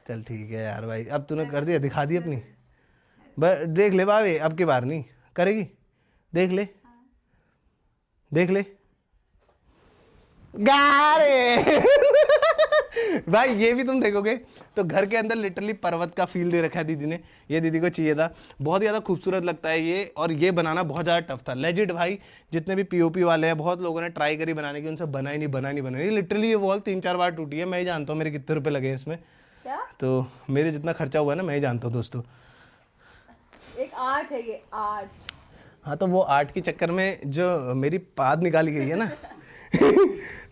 चल ठीक है यार भाई, अब तूने कर दिया, दिखा दी अपनी। बस देख ले भाभी, अब की बार नहीं करेगी, देख ले देख ले गारे। भाई ये भी तुम देखोगे तो घर के अंदर लिटरली पर्वत का फील दे रखा है दीदी ने, ये दीदी को चाहिए था। बहुत ज़्यादा खूबसूरत लगता है ये, और ये बनाना बहुत ज़्यादा टफ था लेजिट भाई। जितने भी पीओपी वाले हैं, बहुत लोगों ने ट्राई करी बनाने की, उनसे बना ही नहीं। लिटरली ये वॉल 3-4 बार टूटी है। मैं ही जानता हूँ मेरे कितने रुपए लगे इसमें। क्या? तो मेरे जितना खर्चा हुआ है ना, मैं ही जानता हूँ दोस्तों। एक आर्ट है ये, आर्ट। हाँ तो वो आर्ट के चक्कर में जो मेरी पाद निकाली गई है ना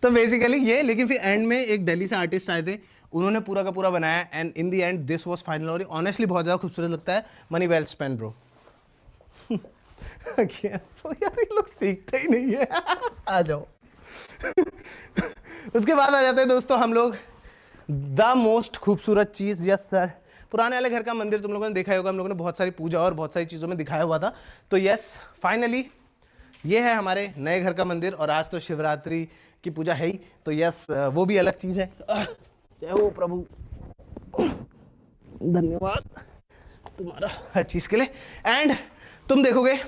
तो बेसिकली ये, लेकिन फिर एंड में एक दिल्ली से आर्टिस्ट आए थे, उन्होंने पूरा का पूरा बनाया, and in the end this was final. और ऑनेस्टली बहुत ज़्यादा खूबसूरत लगता है। Money well spend bro. यार ये लोग सीखते ही नहीं है। आ जाओ। उसके बाद आ जाते हैं दोस्तों हम लोग द मोस्ट खूबसूरत चीज़। यस सर, पुराने वाले घर का मंदिर तुम लोगों ने देखा होगा, हम लोगों ने बहुत सारी पूजा और बहुत सारी चीज़ों में दिखाया हुआ था। तो यस फाइनली ये है हमारे नए घर का मंदिर, और आज तो शिवरात्रि की पूजा है ही, तो यस वो भी अलग चीज़ है। जय हो प्रभु, धन्यवाद तुम्हारा हर चीज़ के लिए। एंड तुम देखोगे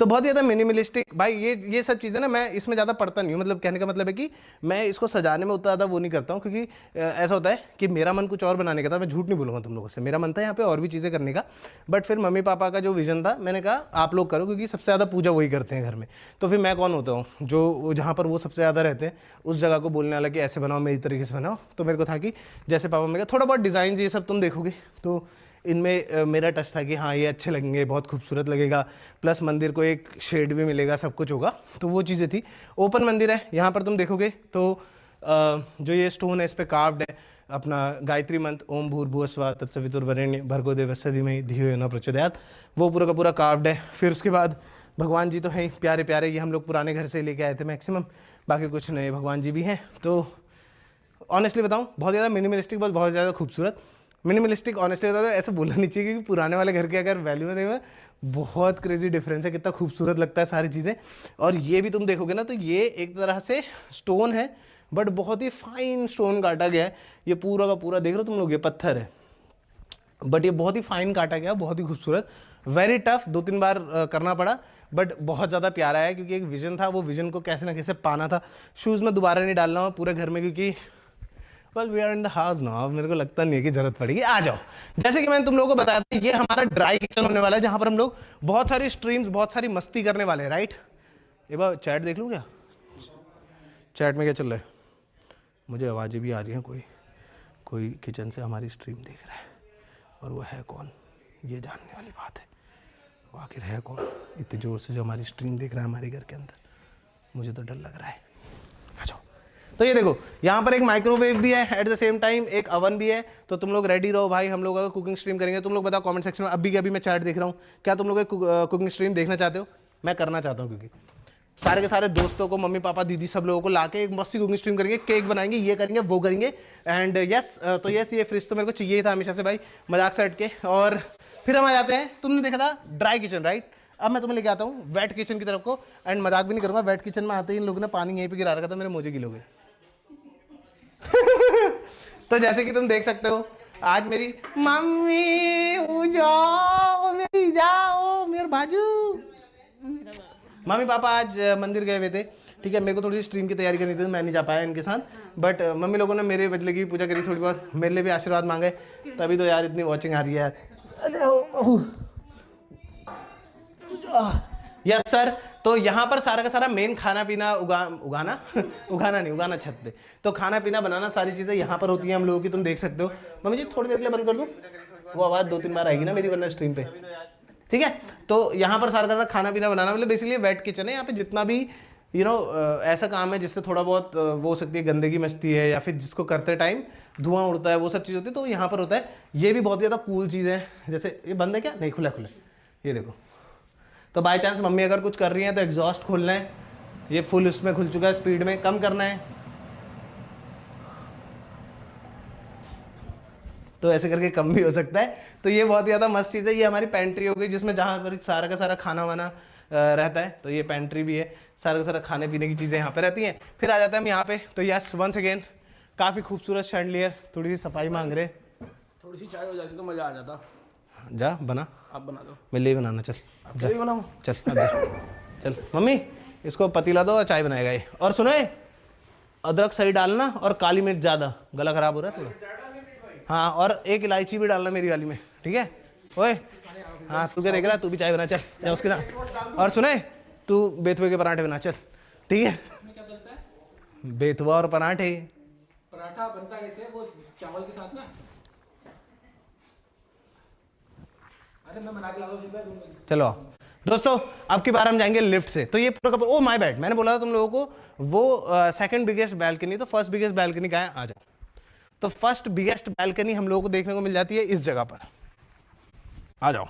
तो बहुत ज़्यादा मिनिमलिस्टिक भाई, ये सब चीज़ें ना मैं इसमें ज़्यादा पढ़ता नहीं हूँ। मतलब कहने का मतलब है कि मैं इसको सजाने में उतना ज़्यादा वो नहीं करता हूँ, क्योंकि ऐसा होता है कि मेरा मन कुछ और बनाने का था। मैं झूठ नहीं बोलूँगा तुम लोगों से, मेरा मन था यहाँ पे और भी चीज़ें करने का, बट फिर मम्मी पापा का जो विजन था, मैंने कहा आप लोग करो, क्योंकि सबसे ज़्यादा पूजा वही करते हैं घर में। तो फिर मैं कौन होता हूँ जो जहाँ पर वो सबसे ज़्यादा रहते हैं उस जगह को बोलने वाला कि ऐसे बनाओ, मेरी तरीके से बनाओ। तो मेरे को था कि जैसे पापा ने कहा थोड़ा बहुत डिज़ाइन ये सब तुम देखोगे तो इनमें मेरा टच था कि हाँ ये अच्छे लगेंगे, बहुत खूबसूरत लगेगा, प्लस मंदिर को एक शेड भी मिलेगा, सब कुछ होगा। तो वो चीज़ें थी। ओपन मंदिर है, यहाँ पर तुम देखोगे तो जो ये स्टोन है इस पर कार्व्ड है अपना गायत्री मंत्र, ओम भूर्भुवस्सुवः तत्सवितुर्वरेण्यं भर्गो देवस्य धीमहि धियो यो न प्रचोदयात्, वो पूरा का पूरा कार्व्ड है। फिर उसके बाद भगवान जी तो हैं प्यारे प्यारे, ये हम लोग पुराने घर से लेके आए थे मैक्सिमम, बाकी कुछ नए भगवान जी भी हैं। तो ऑनेस्टली बताऊँ बहुत ज़्यादा मिनिमलिस्टिक, बहुत ज़्यादा खूबसूरत। मिनिमलिस्टिक ऑनेस्टली बता दो ऐसे बोलना नहीं चाहिए, क्योंकि पुराने वाले घर के अगर वैल्यू में देखो बहुत क्रेजी डिफरेंस है, कितना खूबसूरत लगता है सारी चीज़ें। और ये भी तुम देखोगे ना तो ये एक तरह से स्टोन है, बट बहुत ही फाइन स्टोन काटा गया है। ये पूरा का पूरा देख रहे हो तुम लोग, ये पत्थर है बट ये बहुत ही फाइन काटा गया, बहुत ही खूबसूरत। वेरी टफ, 2-3 बार करना पड़ा, बट बहुत ज़्यादा प्यारा है, क्योंकि एक विजन था, वो विजन को कैसे ना कैसे पाना था। शूज़ में दोबारा नहीं डालना हो पूरे घर में, क्योंकि well we are in the house now, मेरे को लगता नहीं है कि जरूरत पड़ेगी। आ जाओ, जैसे कि मैंने तुम लोगों को बताया था, ये हमारा ड्राई किचन होने वाला है, जहां पर हम लोग बहुत सारी स्ट्रीम्स, बहुत सारी मस्ती करने वाले हैं, राइट। एक बार चैट देख लूँ क्या, चैट में क्या चल रहा है। मुझे आवाज़ें भी आ रही हैं, कोई किचन से हमारी स्ट्रीम देख रहा है, और वो है कौन, ये जानने वाली बात है। वो आखिर है कौन इतनी ज़ोर से जो हमारी स्ट्रीम देख रहा है हमारे घर के अंदर, मुझे तो डर लग रहा है। आ जाओ। तो ये देखो यहाँ पर एक माइक्रोवेव भी है, एट द सेम टाइम एक अवन भी है। तो तुम लोग रेडी रहो भाई, हम लोग अगर कुकिंग स्ट्रीम करेंगे। तुम लोग बताओ कमेंट सेक्शन में, अभी के अभी मैं चैट देख रहा हूँ, क्या तुम लोग कुकिंग स्ट्रीम देखना चाहते हो। मैं करना चाहता हूँ, क्योंकि सारे के सारे दोस्तों को, मम्मी पापा दीदी सब लोगों को लाके एक मस्ती कुकिंग स्ट्रीम करेंगे, केक बनाएंगे, ये करेंगे वो करेंगे। एंड यस तो यस ये फ्रिज तो मेरे को चाहिए ही था हमेशा से भाई, मजाक से हट के। और फिर हम आ जाते हैं, तुमने देखा था ड्राई किचन, राइट। अब मैं तुम्हें लेके आता हूँ वेट किचन की तरफ को, एंड मजाक भी नहीं करूँगा, वेट किचन में आते ही इन लोगों ने पानी यहीं पे गिरा रखा था, मेरे मोजे गिलोगे। तो जैसे कि तुम देख सकते हो, आज मेरी मम्मी जाओ मेरी, जाओ मेरे बाजू, मम्मी पापा आज मंदिर गए हुए थे, ठीक है। मेरे को थोड़ी सी स्ट्रीम की तैयारी करनी थी, मैं नहीं जा पाया इनके साथ, बट मम्मी लोगों ने मेरे बदले की पूजा करी, थोड़ी बहुत मेरे लिए भी आशीर्वाद मांगे, तभी तो यार इतनी वॉचिंग आ रही है यार। यस सर, तो यहाँ पर सारा का सारा मेन खाना पीना उगाना छत पे, तो खाना पीना बनाना सारी चीज़ें यहाँ पर होती हैं हम लोगों की, तुम देख सकते हो। मम्मी जी थोड़ी देर के लिए बंद कर दूँ, वो आवाज़ 2-3 बार आएगी ना मेरी वरना स्ट्रीम पे, ठीक है। तो यहाँ पर सारा का सारा खाना पीना बनाना, मतलब बेसिकली वेट किचन है। यहाँ पे जितना भी ऐसा काम है जिससे थोड़ा बहुत वो हो सकती है, गंदगी मचती है, या फिर जिसको करते टाइम धुआं उड़ता है, वो सब चीज़ होती है, तो यहाँ पर होता है। ये भी बहुत ज़्यादा कूल चीज़ है। जैसे ये बंद है क्या, नहीं खुला, ये देखो। तो बाय चांस मम्मी अगर कुछ कर रही हैं तो एग्जॉस्ट खोलना है, ये फुल उसमें खुल चुका है, स्पीड में कम करना है, तो ऐसे करके कम भी हो सकता है। तो ये बहुत ज़्यादा मस्त चीज़ है। ये हमारी पेंट्री हो गई, जिसमें जहाँ पर सारा का सारा खाना वाना रहता है, तो ये पेंट्री भी है, सारा का सारा खाने पीने की चीज़ें यहाँ पे रहती हैं। फिर आ जाते हैं हम यहाँ पे, तो यस वंस अगेन काफ़ी खूबसूरत शैंडलियर, थोड़ी सी सफाई मांग रहे, थोड़ी सी चाय हो जाती तो मजा आ जाता। जा बना, आप बना दो। मेरे लिए बनाना, चल क्या ही बनाऊं? चल अब जा, चल मम्मी इसको पतीला दो और चाय बनाएगा ये। और सुनो ये, अदरक सही डालना और काली मिर्च ज़्यादा, गला खराब हो रहा है थोड़ा। हाँ और एक इलायची भी डालना मेरी वाली में, ठीक है। ओए हाँ तू क्या देख रहा है, तू भी चाय बना, चल जा उसके साथ। और सुने तू बेथुए के पराठे बना, चल ठीक है। क्या डलता है? बेथुआ और पराठे। पराठा बनता कैसे वो चावल के साथ ना? अरे मैं बना के ला दूं। चलो आओ दोस्तों, अब की बार हम जाएंगे लिफ्ट से। तो ये पूरा ओ माय बैड, मैंने बोला था तुम लोगों को वो सेकंड बिगेस्ट बैल्कनी, तो फर्स्ट बिगेस्ट बैल्कनी कहाँ है, आ जाओ। तो फर्स्ट बिगेस्ट बैल्कनी हम लोगों को देखने को मिल जाती है इस जगह पर, आ जाओ।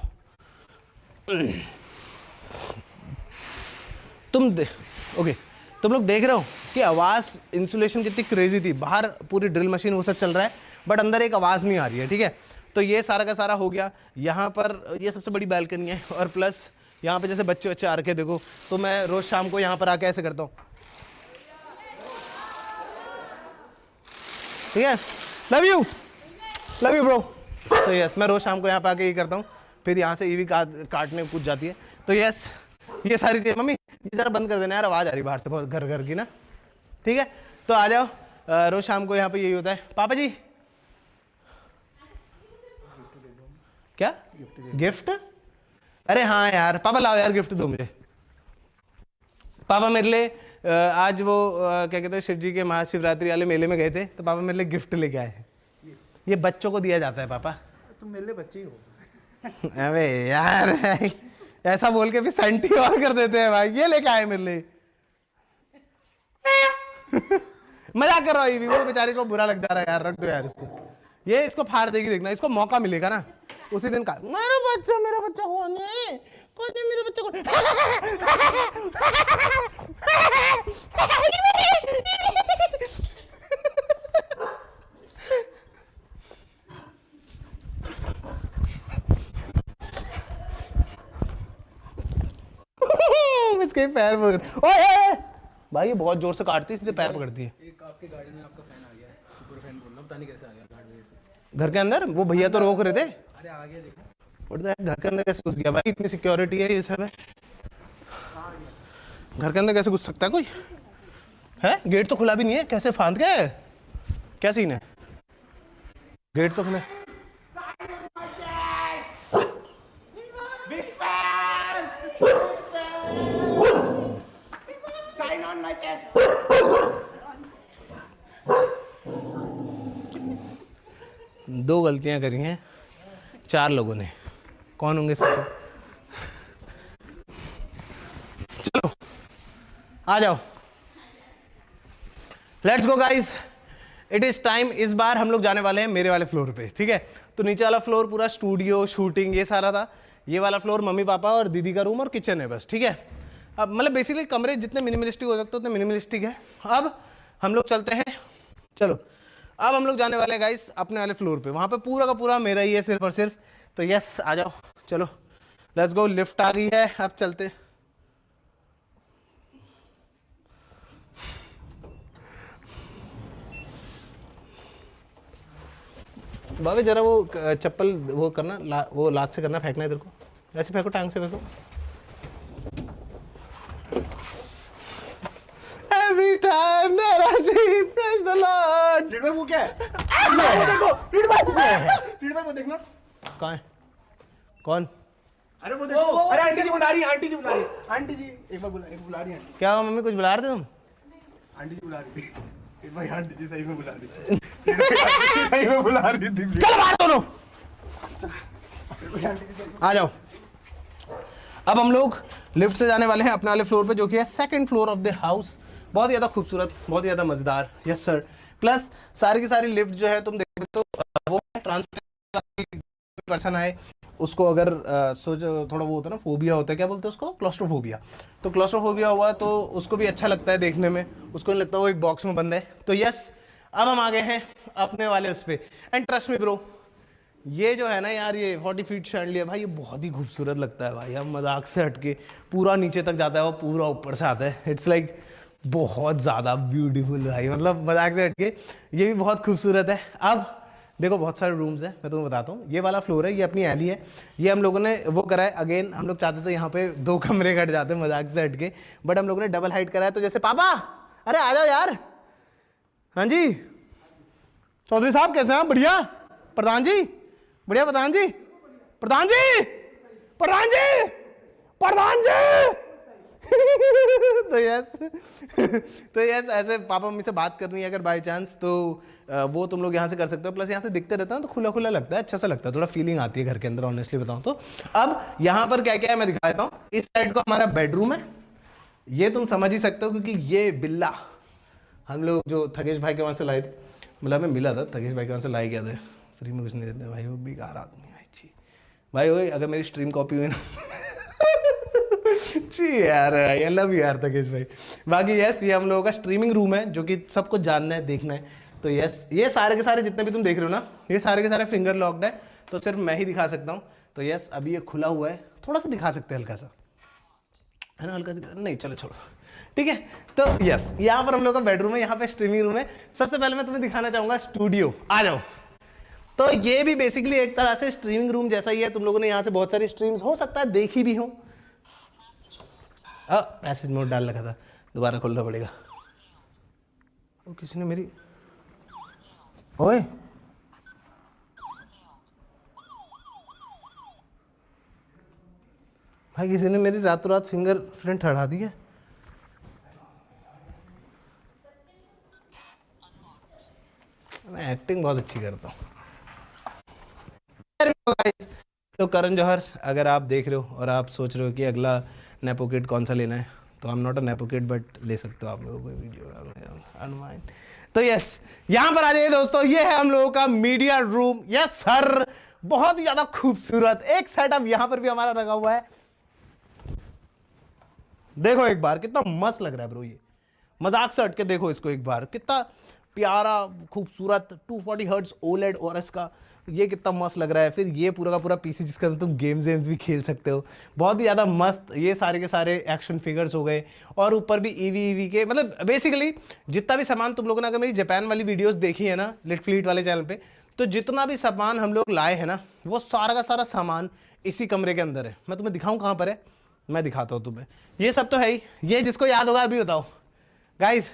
ओके तुम लोग देख रहे हो कि आवाज़ इंसुलेशन कितनी क्रेजी थी, बाहर पूरी ड्रिल मशीन वो सब चल रहा है बट अंदर एक आवाज़ नहीं आ रही है, ठीक है। तो ये सारा का सारा हो गया। यहाँ पर ये सबसे बड़ी बैल्कनी है और प्लस यहाँ पे जैसे बच्चे बच्चे आ रखे देखो, तो मैं रोज़ शाम को यहाँ पर आके ऐसे करता हूँ, ठीक है। Love you bro. तो यस मैं रोज़ शाम को यहाँ पे आके ये करता हूँ, फिर यहाँ से ईवी काटने कूद जाती है। तो यस ये सारी चीज़ें, मम्मी ये ज़रा बंद कर देना यार, आवाज़ आ रही बाहर से बहुत घर घर की ना, ठीक है। तो आ जाओ, रोज़ शाम को यहाँ पे यही होता है। पापा जी क्या गिफ्ट? अरे हाँ यार पापा लाओ यार गिफ्ट दो मुझे। पापा मेरे लिए आज वो क्या कहते हैं शिव जी के महाशिवरात्रि वाले मेले में गए थे, तो पापा मेरे लिए गिफ्ट लेके आए। ये बच्चों को दिया जाता है पापा। तुम मेरे लिए बच्चे ही हो। अबे यार ऐसा बोल के भी सेंटी और कर देते हैं भाई। ये लेके आए मेरे लिए। मजाक कर रहा हूँ, वो बेचारे को बुरा लग जा रहा है यार, रख दो यार इसको। ये इसको फाड़ देगी, देखना इसको मौका मिलेगा ना उसी दिन का। मेरा बच्चा कौन है, कौन है मेरे बच्चे को। इसके पैर पकड़, ओए भाई ये बहुत जोर से काटती है, सीधे पैर पकड़ती है। एक आपके गाड़ी में आपका फैन आ गया है, सुपर फैन बोल रहा हूं, पता नहीं कैसे आ गया गाड़ी से। घर के अंदर वो भैया तो रोक रहे थे। अरे आ गया देखो। घर के अंदर कैसे घुस गया भाई, इतनी सिक्योरिटी है ये सब है, घर के अंदर कैसे घुस सकता है कोई है? गेट तो खुला भी नहीं है, कैसे फांद गया है, क्या सीन है? गेट तो खुला। दो गलतियां करी हैं 4 लोगों ने, कौन होंगे सबसे? चलो आ जाओ, let's go guys, it is time. इस बार हम लोग जाने वाले हैं मेरे वाले फ्लोर पे, ठीक है। तो नीचे वाला फ्लोर पूरा स्टूडियो शूटिंग ये सारा था, ये वाला फ्लोर मम्मी पापा और दीदी का रूम और किचन है बस, ठीक है। अब मतलब बेसिकली कमरे जितने मिनिमलिस्टिक हो सकते उतने मिनिमलिस्टिक है। अब हम लोग चलते हैं, चलो अब हम लोग जाने वाले हैं गाइस अपने वाले फ्लोर पे, वहां पे पूरा का पूरा मेरा ही है सिर्फ और सिर्फ। तो यस आ जाओ, चलो लेट्स गो, लिफ्ट आ गई है, अब चलते। बाबे जरा वो चप्पल वो करना, वो लात से करना, फेंकना इधर को, ऐसे फेंको, टांग से फेंको। Every time that I see, praise the Lord. Read भाई वो क्या है? वो देखो, रीड भाई वो देखना। कहाँ है? कौन? अरे वो देखो, अरे आंटी जी बुला रही है, आंटी जी बुला रही है, आंटी जी एक बार बुला रही है आंटी। क्या हुआ मम्मी, कुछ बुला रहे थे तुम? आंटी जी बुला रही थी। रीड भाई आंटी जी सही में बुला रही थी। सही में बुला रही थी। चलो बाहर दोनों, आ जाओ। अब हम लोग लिफ्ट से जाने वाले हैं अपने वाले फ्लोर पे, जो कि है second floor of the house. बहुत ज़्यादा खूबसूरत, बहुत ज़्यादा मज़ेदार, यस सर। प्लस सारी की सारी लिफ्ट जो है तुम देखो तो वो ट्रांसपेरेंट पर्सन आए उसको अगर सोच थोड़ा वो होता है ना, फोबिया होता है, क्या बोलते हैं उसको, क्लॉस्ट्रोफोबिया। तो क्लॉस्ट्रोफोबिया हुआ तो उसको भी अच्छा लगता है देखने में, उसको नहीं लगता वो एक बॉक्स में बंद है। तो यस अब हम आ गए हैं अपने वाले उस पर। एंड ट्रस्ट मी ब्रो, ये जो है ना यार, ये 40 फीट शैंडलियर भाई, ये बहुत ही खूबसूरत लगता है भाई। हम मजाक से हटके पूरा नीचे तक जाता है, वो पूरा ऊपर से आता है, इट्स लाइक बहुत ज़्यादा ब्यूटीफुल भाई, मतलब मजाक से हटके ये भी बहुत खूबसूरत है। अब देखो बहुत सारे रूम्स हैं, मैं तुम्हें बताता हूँ। ये वाला फ्लोर है, ये अपनी एली है, ये हम लोगों ने वो करा है। अगेन हम लोग चाहते तो यहाँ पे 2 कमरे कट जाते मजाक से हट के, बट हम लोगों ने डबल हाइट करा है। तो जैसे पापा, अरे आ जाओ यार। हाँ जी चौधरी साहब कैसे हैं? बढ़िया। प्रधान जी बढ़िया। प्रधान जी, प्रधान जी, प्रधान जी, प्रधान जी। तो यस ऐसे पापा मम्मी से बात करनी है अगर बाय चांस, तो वो तुम लोग यहाँ से कर सकते हो। प्लस यहाँ से दिखते रहता है तो खुला खुला लगता है, अच्छा सा लगता है, थोड़ा फीलिंग आती है घर के अंदर, ऑनेस्टली बताऊँ तो। अब यहाँ पर क्या क्या है मैं दिखा देता हूँ। इस साइड को हमारा बेडरूम है, ये तुम समझ ही सकते हो क्योंकि ये बिल्ला हम लोग जो थकेश भाई के वहाँ से लाए थे, मतलब हमें मिला था, थकेश भाई के वहाँ से लाए गए थे। फ्री में कुछ नहीं देते भाई, वो बेकार आदमी है भाई। भाई ओए अगर मेरी स्ट्रीम कॉपी हुई ना जी यार, आई लव यू यार थकेश भाई। बाकी यस ये हम लोगों का स्ट्रीमिंग रूम है जो कि सबको जानना है, देखना है। तो यस ये सारे के सारे जितने भी तुम देख रहे हो ना, ये सारे के सारे फिंगर लॉक्ड है, तो सिर्फ मैं ही दिखा सकता हूँ। तो यस अभी ये खुला हुआ है, थोड़ा सा दिखा सकते हैं हल्का सा, है ना? हल्का दिखा नहीं, चलो छोड़ो, ठीक है। तो यस यहाँ पर हम लोग का बेडरूम है, यहाँ पे स्ट्रीमिंग रूम है। सबसे पहले मैं तुम्हें दिखाना चाहूंगा स्टूडियो, आ जाओ। तो ये भी बेसिकली एक तरह से स्ट्रीमिंग रूम जैसा ही है। तुम लोगों ने यहाँ से बहुत सारी स्ट्रीम्स हो सकता है देखी भी हो। मैसेज मोड डाल रखा था, दोबारा खोलना पड़ेगा। ओ किसी ने मेरी, ओए भाई किसी ने मेरी रातों रात फिंगरप्रिंट हटा दी है। मैं एक्टिंग बहुत अच्छी करता हूँ। तो करण जौहर अगर आप देख रहे हो और आप सोच रहे हो कि अगला नेपो किड कौन सा लेना है, तो I am not a nepo kid but ले सकते हो आप लोगों को वीडियो। तो यस यहाँ पर आ जाइए दोस्तों, ये है हम लोगों का मीडिया रूम। यस सर, बहुत ही ज्यादा खूबसूरत एक सेटअप यहाँ पर भी हमारा लगा हुआ है। देखो एक बार कितना मस्त लग रहा है ब्रो, ये मजाक से हट के देखो इसको एक बार, कितना प्यारा खूबसूरत 240 हर्ट्ज ओलेड ओएस का, ये कितना मस्त लग रहा है। फिर ये पूरा का पूरा पीसी जिसके अंदर तुम गेम्स भी खेल सकते हो, बहुत ही ज़्यादा मस्त। ये सारे के सारे एक्शन फिगर्स हो गए, और ऊपर भी ईवी के, मतलब बेसिकली जितना भी सामान तुम लोगों ने, अगर मेरी जापान वाली वीडियोस देखी है ना लिट फ्लीट वाले चैनल पे, तो जितना भी सामान हम लोग लाए हैं ना, वो सारा का सारा सामान इसी कमरे के अंदर है। मैं तुम्हें दिखाऊँ कहाँ पर है, मैं दिखाता हूँ तुम्हें। ये सब तो है ही, ये जिसको याद होगा अभी बताओ गाइज,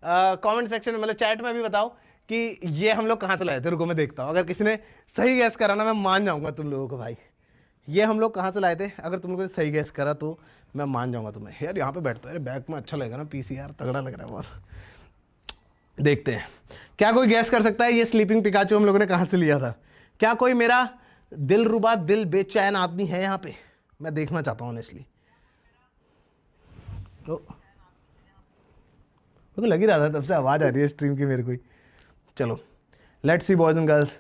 कमेंट सेक्शन में मतलब चैट में भी बताओ कि ये हम लोग कहाँ से लाए थे। रुको मैं देखता हूँ, अगर किसी ने सही गैस करा ना मैं मान जाऊंगा तुम लोगों को। भाई ये हम लोग कहाँ से लाए थे, अगर तुम लोगों ने सही गैस करा तो मैं मान जाऊंगा तुम्हें। यार यहाँ पे बैठता है, बैक में अच्छा लगेगा ना पीसी, यार तगड़ा लग रहा है बहुत। देखते हैं क्या कोई गैस कर सकता है ये स्लीपिंग पिकाचू हम लोगों ने कहाँ से लिया था। क्या कोई मेरा दिल रुबा दिल बेचैन आदमी है यहाँ पे, मैं देखना चाहता हूँ ऑनेस्टली। तो मुझे लग ही रहा था तब से आवाज़ आ रही है स्ट्रीम की मेरे को ही। चलो let's see boys and girls,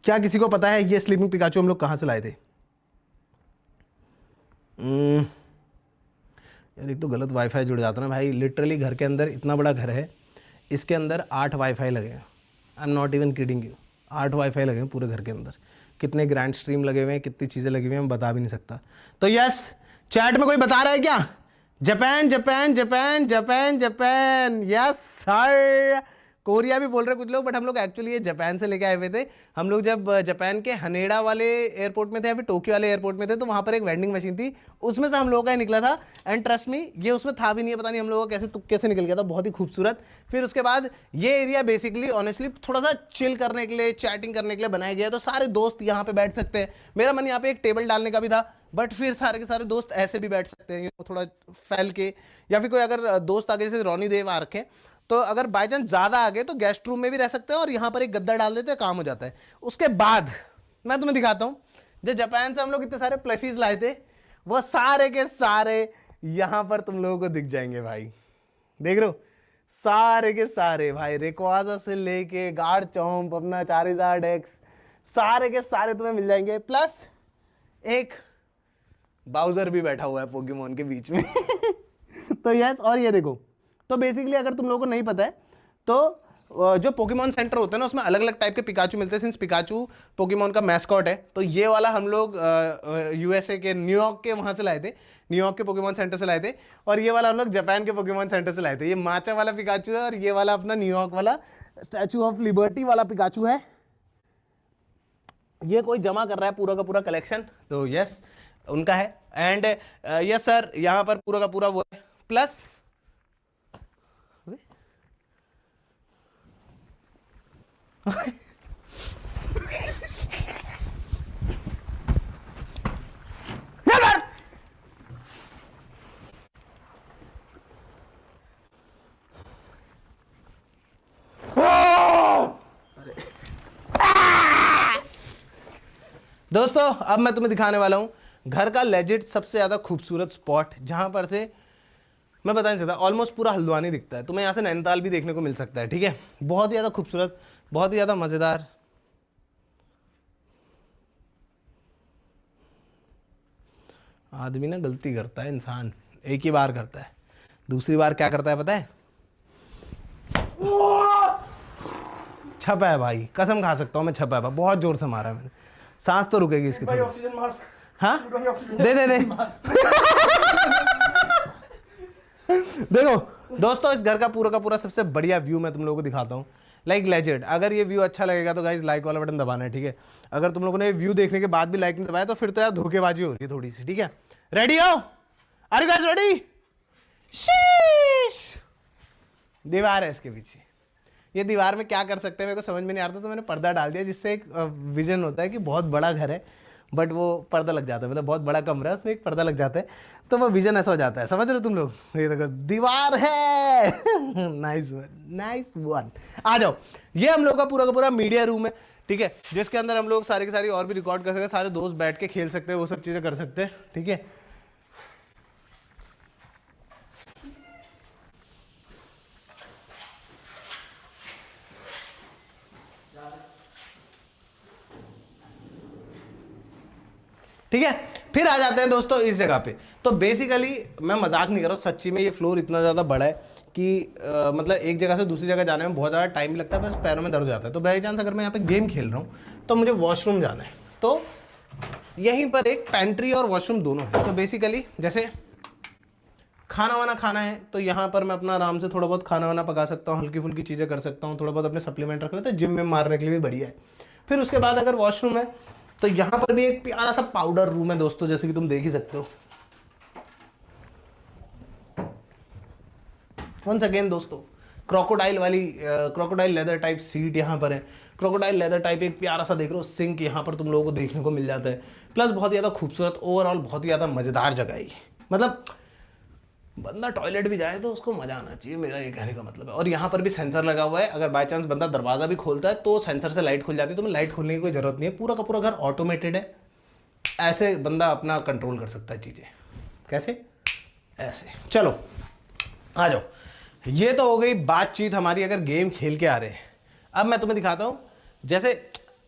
क्या किसी को पता है ये स्लीपिंग पिकाचू हम लोग कहाँ से लाए थे? यार एक तो गलत वाईफाई जुड़ जाता ना भाई, लिटरली घर के अंदर इतना बड़ा घर है, इसके अंदर 8 वाईफाई लगे हैं। I am not even kidding you, 8 wifi लगे हैं पूरे घर के अंदर। कितने ग्रैंड स्ट्रीम लगे हुए हैं, कितनी चीज़ें लगी हुई हैं, मैं बता भी नहीं सकता। तो यस चैट में कोई बता रहा है क्या? Japan Japan Japan Japan Japan, yes sir. Korea भी बोल रहे कुछ लोग, बट हम लोग एक्चुअली ये जापान से लेके आए हुए थे। हम लोग जब जापान के हनेडा वाले एयरपोर्ट में थे या फिर टोक्यो वाले एयरपोर्ट में थे, तो वहाँ पर एक वेंडिंग मशीन थी, उसमें से हम लोगों का ही निकला था। एंड ट्रस्ट मी ये उसमें था भी नहीं, पता नहीं हम लोगों को कैसे तुक्के से निकल गया था, बहुत ही खूबसूरत। फिर उसके बाद ये एरिया बेसिकली ऑनेस्टली थोड़ा सा चिल करने के लिए, चैटिंग करने के लिए बनाया गया, तो सारे दोस्त यहाँ पे बैठ सकते हैं। मेरा मन यहाँ पे एक टेबल डालने का भी था, बट फिर सारे के सारे दोस्त ऐसे भी बैठ सकते हैं थोड़ा फैल के, या फिर कोई अगर दोस्त आगे से रोनी देव आ रखे तो अगर बाई चांस ज़्यादा आ गए तो गेस्ट रूम में भी रह सकते हैं, और यहाँ पर एक गद्दा डाल देते हैं, काम हो जाता है। उसके बाद मैं तुम्हें दिखाता हूँ, जो जापान से हम लोग इतने सारे प्लशीज लाए थे, वो सारे के सारे यहाँ पर तुम लोगों को दिख जाएंगे भाई। देख रहे हो सारे के सारे भाई, रेक्वाजा से लेके गार्ड चौंप, अपना चारिज़ार्ड एक्स, सारे के सारे तुम्हें मिल जाएंगे। प्लस एक बाउजर भी बैठा हुआ है पोकेमोन के बीच में तो यस, और ये देखो, तो बेसिकली अगर तुम लोगों को नहीं पता है तो जो पोकेमोन सेंटर होता है ना, उसमें अलग अलग टाइप के पिकाचू मिलते हैं। सिंस पिकाचू पोकेमोन का मैस्कॉट है, तो ये वाला हम लोग यूएसए के न्यूयॉर्क के वहाँ से लाए थे, न्यूयॉर्क के पोकेमोन सेंटर से लाए थे। और ये वाला हम लोग जापान के पोकेमोन सेंटर से लाए थे। ये माचा वाला पिकाचू है, और ये वाला अपना न्यूयॉर्क वाला स्टैचू ऑफ लिबर्टी वाला पिकाचू है। ये कोई जमा कर रहा है पूरा का पूरा कलेक्शन, तो यस उनका है। एंड यस सर, यहाँ पर पूरा का पूरा वो है प्लस दोस्तों अब मैं तुम्हें दिखाने वाला हूं घर का लेजिट सबसे ज्यादा खूबसूरत स्पॉट, जहां पर से मैं बता नहीं सकता, ऑलमोस्ट पूरा हल्द्वानी दिखता है। तुम्हें यहां से नैनीताल भी देखने को मिल सकता है, ठीक है। बहुत ही ज्यादा खूबसूरत, बहुत ही ज्यादा मजेदार। आदमी ना गलती करता है, इंसान एक ही बार करता है, दूसरी बार क्या करता है पता है? छपा है भाई, कसम खा सकता हूं मैं, छपा है, बहुत जोर से मारा है मैंने, सांस तो रुकेगी इसकी भाई थोड़ी। ऑक्सीजन मास्क, हाँ भाई ऑक्सीजन दे दे दे देखो दोस्तों, इस घर का पूरा सबसे बढ़िया व्यू मैं तुम लोगों को दिखाता हूँ, लाइक लेजेंड। अगर ये व्यू अच्छा लगेगा तो गाइज लाइक वाला बटन दबाना है, ठीक है। अगर तुम लोगों ने व्यू देखने के बाद भी लाइक नहीं दबाया तो फिर तो यार धोखेबाजी हो रही है थोड़ी सी, ठीक है। रेडी हो? Are you guys ready? शीश दीवार है इसके पीछे, ये दीवार में क्या कर सकते हैं मेरे को समझ में नहीं आ रहा था, तो मैंने पर्दा डाल दिया, जिससे एक विजन होता है कि बहुत बड़ा घर है बट वो पर्दा लग जाता है, मतलब बहुत बड़ा कमरा है उसमें एक पर्दा लग जाता है, तो वो विजन ऐसा हो जाता है। समझ रहे हो तुम लोग? ये देखो दीवार है नाइस वन, नाइस वन। आ जाओ, ये हम लोग का पूरा मीडिया रूम है, ठीक है, जिसके अंदर हम लोग सारी की सारी और भी रिकॉर्ड कर सकते हैं, सारे दोस्त बैठ के खेल सकते हैं, वो सब चीज़ें कर सकते हैं, ठीक है। ठीक है, फिर आ जाते हैं दोस्तों इस जगह पे। तो बेसिकली मैं मजाक नहीं कर रहा हूँ, सच्ची में ये फ्लोर इतना ज़्यादा बड़ा है कि मतलब एक जगह से दूसरी जगह जाने में बहुत ज़्यादा टाइम लगता है, बस पैरों में दर्द हो जाता है। तो बाई चांस अगर मैं यहाँ पे गेम खेल रहा हूँ तो मुझे वॉशरूम जाना है, तो यहीं पर एक पेंट्री और वॉशरूम दोनों है। तो बेसिकली जैसे खाना वाना खाना है तो यहाँ पर मैं अपना आराम से थोड़ा बहुत खाना वाना पका सकता हूँ, हल्की फुल्की चीज़ें कर सकता हूँ, थोड़ा बहुत अपने सप्लीमेंट रखे हुए, तो जिम में मारने के लिए भी बढ़िया है। फिर उसके बाद अगर वॉशरूम है तो यहाँ पर भी एक प्यारा सा पाउडर रूम है दोस्तों, जैसे कि तुम देख ही सकते हो। वंस अगेन दोस्तों, क्रोकोडाइल लेदर टाइप सीट यहाँ पर है, क्रोकोडाइल लेदर टाइप एक प्यारा सा देख रहे हो सिंक यहाँ पर तुम लोगों को देखने को मिल जाता है। प्लस बहुत ज़्यादा खूबसूरत, ओवरऑल बहुत ही ज़्यादा मज़ेदार जगह है, मतलब बंदा टॉयलेट भी जाए तो उसको मजा आना चाहिए, मेरा ये कहने का मतलब है। और यहाँ पर भी सेंसर लगा हुआ है, अगर बाय चांस बंदा दरवाजा भी खोलता है तो सेंसर से लाइट खुल जाती है, तो लाइट खोलने की कोई जरूरत नहीं है, पूरा का पूरा घर ऑटोमेटेड है। ऐसे बंदा अपना कंट्रोल कर सकता है चीज़ें। कैसे? ऐसे। चलो आ जाओ, ये तो हो गई बातचीत हमारी अगर गेम खेल के आ रहे हैं। अब मैं तुम्हें दिखाता हूँ, जैसे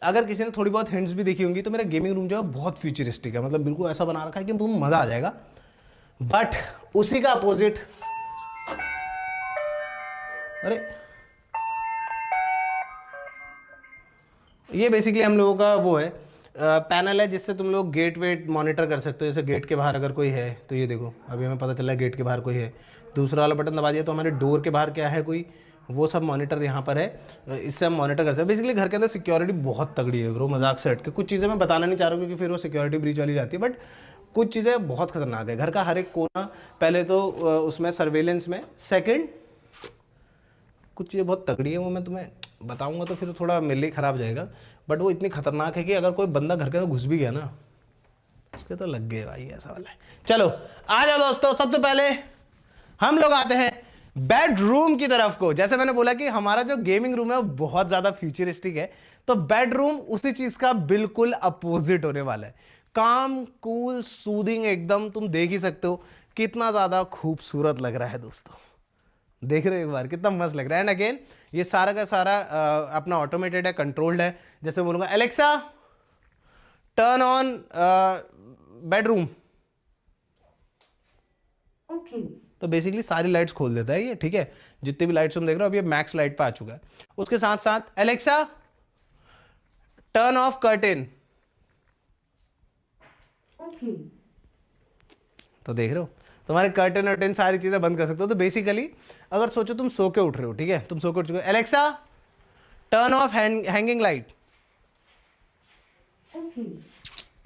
अगर किसी ने थोड़ी बहुत हिंट्स भी देखी होंगी तो मेरा गेमिंग रूम जो है बहुत फ्यूचरिस्टिक है, मतलब बिल्कुल ऐसा बना रखा है कि तुम्हें मज़ा आ जाएगा। बट उसी का अपोजिट, अरे ये बेसिकली हम लोगों का वो है पैनल है, जिससे तुम लोग गेट वेट मॉनिटर कर सकते हो। जैसे गेट के बाहर अगर कोई है तो ये देखो, अभी हमें पता चला है गेट के बाहर कोई है, दूसरा वाला बटन दबा दिया तो हमारे डोर के बाहर क्या है कोई, वो सब मॉनिटर यहाँ पर है, इससे हम मॉनिटर कर सकते हैं। बेसिकली घर के अंदर सिक्योरिटी बहुत तगड़ी है ब्रो, मजाक से हट के। कुछ चीज़ें मैं बताना नहीं चाह रहा हूँ क्योंकि फिर वो सिक्योरिटी ब्रीच वाली जाती है, बट कुछ चीज़ें बहुत खतरनाक है। घर का हर एक कोना, पहले तो उसमें सर्वेलेंस में, सेकंड कुछ चीज़ें बहुत तगड़ी है, वो मैं तुम्हें बताऊंगा तो फिर थोड़ा मेरे लिए ख़राब जाएगा, बट वो इतनी खतरनाक है कि अगर कोई बंदा घर के अंदर घुस भी गया ना, उसके तो लग गए भाई, ऐसा वाला है। चलो आ जाओ दोस्तों, सबसे पहले हम लोग आते हैं बेडरूम की तरफ को। जैसे मैंने बोला कि हमारा जो गेमिंग रूम है वो बहुत ज़्यादा फ्यूचरिस्टिक है, तो बेडरूम उसी चीज़ का बिल्कुल अपोजिट होने वाला है। काम, कूल, सूदिंग एकदम, तुम देख ही सकते हो कितना ज़्यादा खूबसूरत लग रहा है दोस्तों। देख रहे हो एक बार कितना मस्त लग रहा है। एंड अगेन ये सारा का सारा अपना ऑटोमेटेड है, कंट्रोल्ड है। जैसे बोलूँगा Alexa turn on bedroom, okay, तो बेसिकली सारी लाइट्स खोल देता है ये, ठीक है। जितनी भी लाइट्स तुम देख रहे हो अभी ये मैक्स लाइट पे आ चुका है। उसके साथ साथ Alexa turn off curtain, okay, तो देख रहे हो तुम्हारे कर्टेन वर्टेन सारी चीजें बंद कर सकते हो। तो बेसिकली अगर सोचो तुम सो के उठ रहे हो, ठीक है, तुम सो के उठ चुके हो, Alexa turn off hanging light,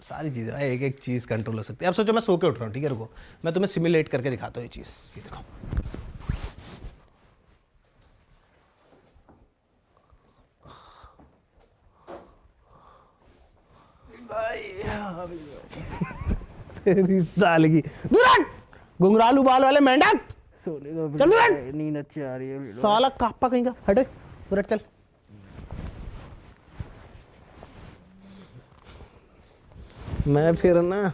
सारी चीज़ें भाई एक एक चीज़ कंट्रोल हो सकती है। अब सोचो मैं सो के उठ रहा हूँ, ठीक है, रुको मैं तुम्हें सिमुलेट करके दिखाता हूँ ये चीज़, ये देखो। तेरी साल की दूर हट, घुंघरालू बाल वाले मेंढक, सोने का चल दूर हट, नींद अच्छी आ रही है। साला कापा कहीं का, हट दूर हट, चल। मैं फिर ना,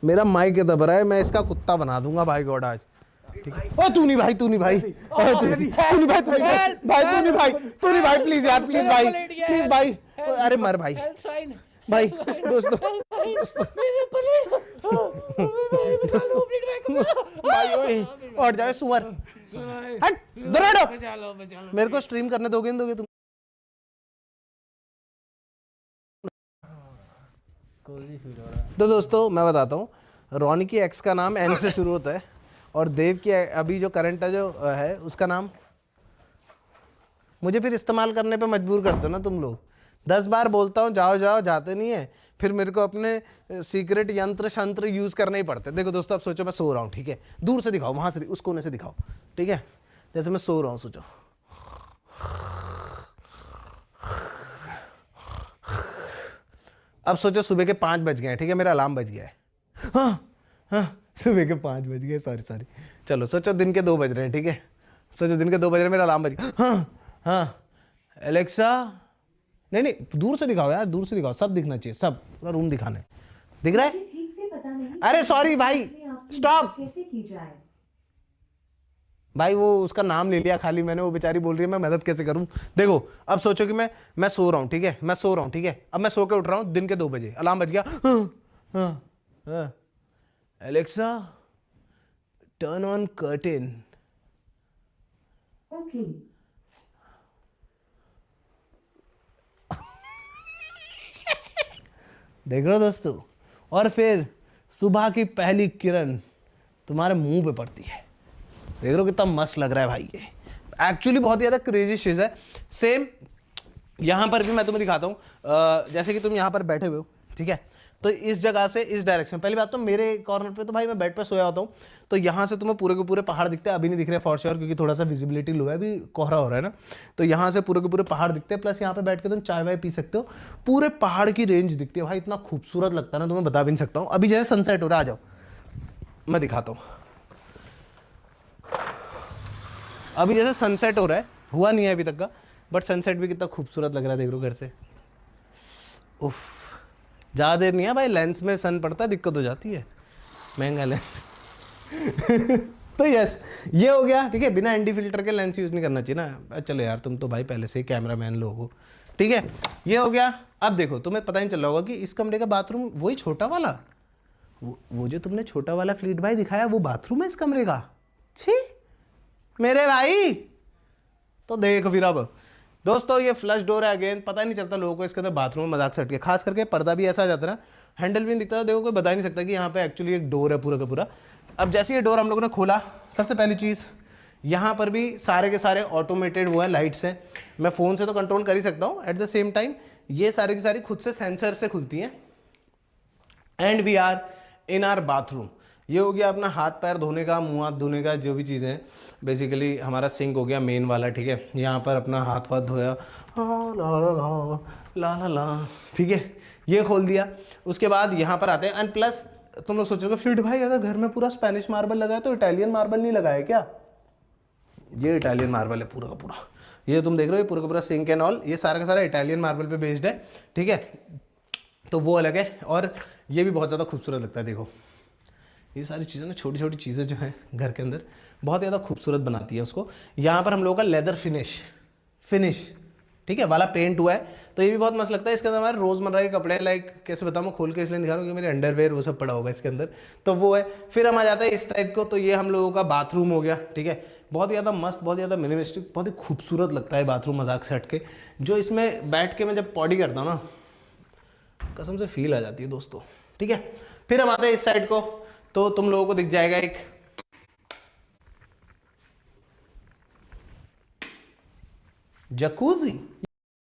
मेरा माइक दब रहा है, मैं इसका कुत्ता बना दूंगा भाई गॉड आज, ठीक है। ओ तू नहीं भाई, तू नहीं भाई, तू नहीं भाई, तू नहीं भाई, भाई तू नहीं भाई, तू नहीं भाई, प्लीज यार, प्लीज भाई, प्लीज भाई, अरे मर भाई, भाई दोस्तों भाई ओए उठ जाए सुअर, हट दूर हटो, मेरे को स्ट्रीम करने दोगे नहीं दोगे तुम? तो दोस्तों मैं बताता हूँ, रोनी की एक्स का नाम एन से शुरू होता है और देव की अभी जो करंट जो है उसका नाम, मुझे फिर इस्तेमाल करने पे मजबूर करते हो ना तुम लोग। 10 बार बोलता हूँ जाओ जाओ, जाते नहीं है, फिर मेरे को अपने सीक्रेट यंत्र शंत्र यूज़ करने ही पड़ते। देखो दोस्तों अब सोचो मैं सो रहा हूँ, ठीक है, दूर से दिखाओ, वहाँ से उस कोने से दिखाओ, ठीक है, जैसे मैं सो रहा हूँ, सोचो अब सोचो सुबह के 5 बज गए हैं, ठीक है, मेरा अलार्म बज गया है, हाँ हाँ सुबह के 5 बज गए, सॉरी सॉरी, चलो सोचो दिन के 2 बज रहे हैं, ठीक है, सोचो दिन के 2 बज रहे हैं, मेरा अलार्म बज गया, हाँ हाँ एलेक्सा, नहीं नहीं दूर से दिखाओ यार, दूर से दिखाओ, सब दिखना चाहिए, सब पूरा रूम दिखाना है, दिख रहा है? ठीक से पता नहीं, अरे सॉरी भाई, स्टॉप कैसे की जाए? भाई, वो उसका नाम ले लिया खाली मैंने, वो बेचारी बोल रही है मैं मदद कैसे करूं। देखो अब सोचो कि मैं सो रहा हूँ, ठीक है, मैं सो रहा हूँ, ठीक है, अब मैं सो के उठ रहा हूँ दिन के 2 बजे, अलार्म बज गया, Alexa turn on curtain, okay. देख रहे हो दोस्तों, और फिर सुबह की पहली किरण तुम्हारे मुंह पे पड़ती है, देख रहे हो कितना मस्त लग रहा है भाई, ये एक्चुअली बहुत ज़्यादा क्रेजी चीज़ है। सेम यहाँ पर भी मैं तुम्हें दिखाता हूँ, जैसे कि तुम यहाँ पर बैठे हुए हो, ठीक है, तो इस जगह से इस डायरेक्शन, पहली बात तो मेरे कॉर्नर पे तो भाई मैं बेड पे सोया होता हूँ, तो यहाँ से तुम्हें पूरे के पूरे पहाड़ दिखते हैं, अभी नहीं दिख रहे फॉर श्योर क्योंकि थोड़ा सा विजिबिलिटी लो है, अभी कोहरा हो रहा है ना, तो यहाँ से पूरे के पूरे पहाड़ दिखते हैं, प्लस यहाँ पे बैठ के तुम चाय वाय पी सकते हो, पूरे पहाड़ की रेंज दिखती है भाई, इतना खूबसूरत लगता है ना, तुम्हें बता भी नहीं सकता हूँ। अभी जैसे सनसेट हो रहा है, आ जाओ मैं दिखाता हूँ, अभी जैसे सनसेट हो रहा है, हुआ नहीं है अभी तक का, बट सनसेट भी कितना खूबसूरत लग रहा है, देख लो घर से, उफ, ज़्यादा देर नहीं है भाई, लेंस में सन पड़ता है, दिक्कत हो जाती है, महंगा लेंस तो यस ये हो गया, ठीक है, बिना एंटी फिल्टर के लेंस यूज़ नहीं करना चाहिए ना, चलो यार तुम तो भाई पहले से ही कैमरा मैन लोग हो, ठीक है, ये हो गया। अब देखो तुम्हें पता नहीं चल रहा होगा कि इस कमरे का बाथरूम वही छोटा वाला, वो जो तुमने छोटा वाला फ्लीट भाई दिखाया वो बाथरूम है इस कमरे का, छी मेरे भाई, तो देख फिर अब दोस्तों ये फ्लश डोर है, अगेन पता नहीं चलता लोगों को इसके अंदर बाथरूम में मजाक से हटके, खास करके पर्दा भी ऐसा आ जाता है ना, हैंडल भी नहीं दिखता, देखो कोई बता ही नहीं सकता कि यहाँ पे एक्चुअली एक डोर है पूरा का पूरा। अब जैसे ये डोर हम लोगों ने खोला, सबसे पहली चीज़ यहाँ पर भी सारे के सारे ऑटोमेटेड वो है, लाइट्स हैं, मैं फ़ोन से तो कंट्रोल कर ही सकता हूँ, एट द सेम टाइम ये सारी की सारी खुद से सेंसर से खुलती हैं। And we are in our bathroom, ये हो गया अपना हाथ पैर धोने का, मुंह हाथ धोने का, जो भी चीज़ें हैं, बेसिकली हमारा सिंक हो गया मेन वाला, ठीक है, यहाँ पर अपना हाथ वाथ धोया, ला ला ला ला ला ला, ठीक है, ये खोल दिया। उसके बाद यहाँ पर आते हैं, एंड प्लस तुम लोग सोचोगे फ्लिट भाई अगर घर में पूरा स्पेनिश मार्बल लगा है तो इटालियन मार्बल नहीं लगा है क्या? ये इटालियन मार्बल है पूरा का पूरा, ये तुम देख रहे हो पूरा का पूरा सिंक एंड ऑल, ये सारा का सारा इटालियन मार्बल पे बेस्ड है, ठीक है, तो वो अलग है, और ये भी बहुत ज़्यादा खूबसूरत लगता है। देखो ये सारी चीज़ें ना, छोटी छोटी चीज़ें जो हैं घर के अंदर बहुत ज़्यादा खूबसूरत बनाती है उसको। यहाँ पर हम लोगों का लेदर फिनिश ठीक है वाला पेंट हुआ है, तो ये भी बहुत मस्त लगता है। इसके अंदर हमारे रोज़मर्रा के कपड़े, लाइक कैसे बताऊँ, मैं खोल के इसलिए दिखा रहा हूँ कि मेरे अंडरवेयर वो सब पड़ा होगा इसके अंदर, तो वो है। फिर हम आ जाते हैं इस टाइप को, तो ये हम लोगों का बाथरूम हो गया, ठीक है, बहुत ज़्यादा मस्त, बहुत ज़्यादा मिनिमलिस्टिक, बहुत ही खूबसूरत लगता है बाथरूम मजाक से हट के। जो इसमें बैठ के मैं जब पॉडी करता हूँ ना, कसम से फील आ जाती है दोस्तों, ठीक है। फिर हम आते हैं इस साइड को, तो तुम लोगों को दिख जाएगा एक जकूजी।